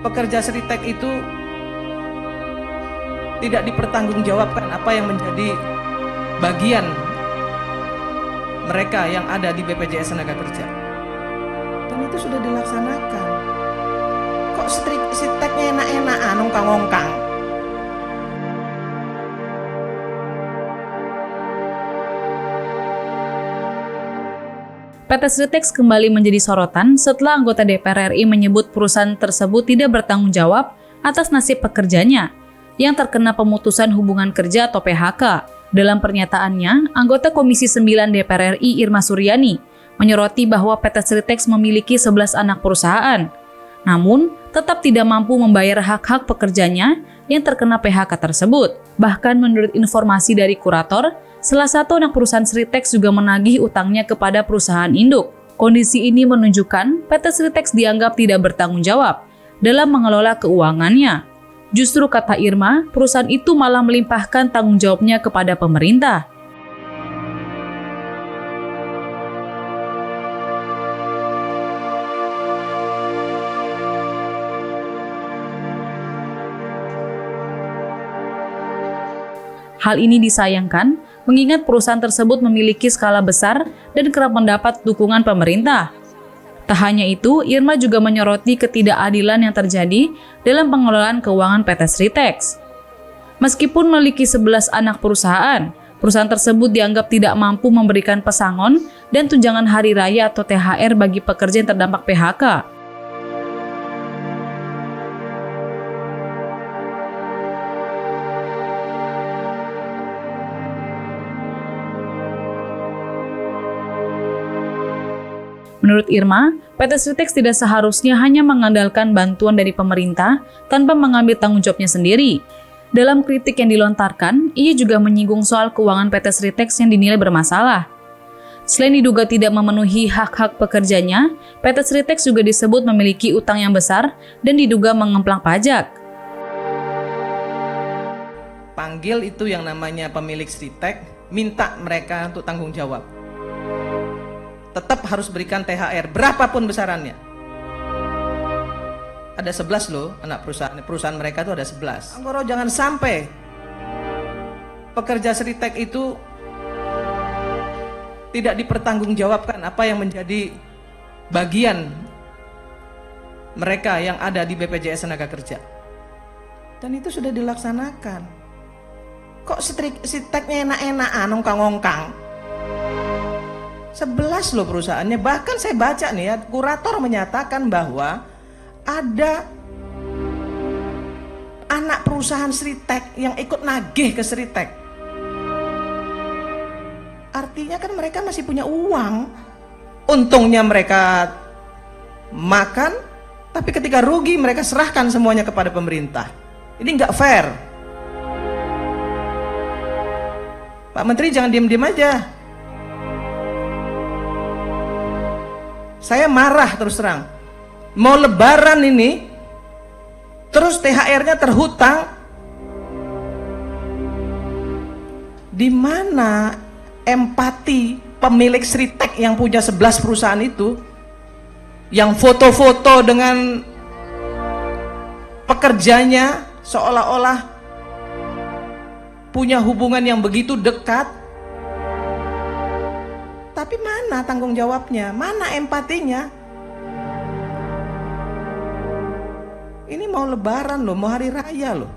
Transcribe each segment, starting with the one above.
pekerja Sritek itu tidak dipertanggungjawabkan apa yang menjadi bagian mereka yang ada di BPJS Tenaga Kerja. Dan itu sudah dilaksanakan. Kok Sriteknya enak-enakan, ngongkang-ngongkang? PT Sritex kembali menjadi sorotan setelah anggota DPR RI menyebut perusahaan tersebut tidak bertanggung jawab atas nasib pekerjanya yang terkena pemutusan hubungan kerja atau PHK. Dalam pernyataannya, anggota Komisi 9 DPR RI Irma Suryani menyoroti bahwa PT Sritex memiliki 11 anak perusahaan, namun tetap tidak mampu membayar hak-hak pekerjanya yang terkena PHK tersebut. Bahkan menurut informasi dari kurator, salah satu anak perusahaan Sritex juga menagih utangnya kepada perusahaan induk. Kondisi ini menunjukkan PT Sritex dianggap tidak bertanggung jawab dalam mengelola keuangannya. Justru kata Irma, perusahaan itu malah melimpahkan tanggung jawabnya kepada pemerintah. Hal ini disayangkan mengingat perusahaan tersebut memiliki skala besar dan kerap mendapat dukungan pemerintah. Tak hanya itu, Irma juga menyoroti ketidakadilan yang terjadi dalam pengelolaan keuangan PT Sritex. Meskipun memiliki 11 anak perusahaan, perusahaan tersebut dianggap tidak mampu memberikan pesangon dan tunjangan hari raya atau THR bagi pekerja yang terdampak PHK. Menurut Irma, PT Sritex tidak seharusnya hanya mengandalkan bantuan dari pemerintah tanpa mengambil tanggung jawabnya sendiri. Dalam kritik yang dilontarkan, ia juga menyinggung soal keuangan PT Sritex yang dinilai bermasalah. Selain diduga tidak memenuhi hak-hak pekerjanya, PT Sritex juga disebut memiliki utang yang besar dan diduga mengemplang pajak. Panggil itu yang namanya pemilik Sritek, minta mereka untuk tanggung jawab. Tetap harus berikan THR berapapun besarannya. Ada 11 loh anak perusahaan mereka itu ada 11. Anggoro, jangan sampai pekerja Sritek itu tidak dipertanggungjawabkan apa yang menjadi bagian mereka yang ada di BPJS Tenaga Kerja. Dan itu sudah dilaksanakan. Kok Sriteknya enak-enakan, ngongkang-ngongkang? 11 loh perusahaannya. Bahkan saya baca nih ya, kurator menyatakan bahwa ada anak perusahaan Sritek yang ikut nagih ke Sritek. Artinya kan mereka masih punya uang. Untungnya mereka makan, tapi ketika rugi mereka serahkan semuanya kepada pemerintah. Ini nggak fair. Pak Menteri jangan diem-diem aja. Saya marah terus terang. Mau lebaran ini, terus THR-nya terhutang. Di mana empati pemilik Sritek yang punya 11 perusahaan itu, yang foto-foto dengan pekerjanya seolah-olah punya hubungan yang begitu dekat. Tapi mana tanggung jawabnya? Mana empatinya? Ini mau lebaran loh, mau hari raya loh.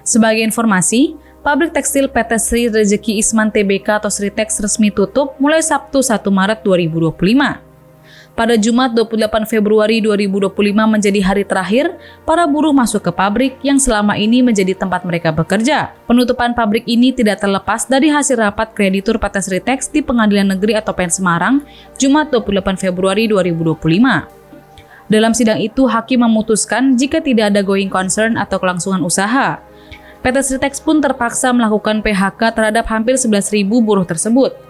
Sebagai informasi, pabrik tekstil PT Sri Rezeki Isman Tbk atau Sritex resmi tutup mulai Sabtu 1 Maret 2025. Pada Jumat 28 Februari 2025 menjadi hari terakhir para buruh masuk ke pabrik yang selama ini menjadi tempat mereka bekerja. Penutupan pabrik ini tidak terlepas dari hasil rapat kreditur PT Sritex di Pengadilan Negeri atau PN Semarang, Jumat 28 Februari 2025. Dalam sidang itu, hakim memutuskan jika tidak ada going concern atau kelangsungan usaha. PT Sritex pun terpaksa melakukan PHK terhadap hampir 11.000 buruh tersebut.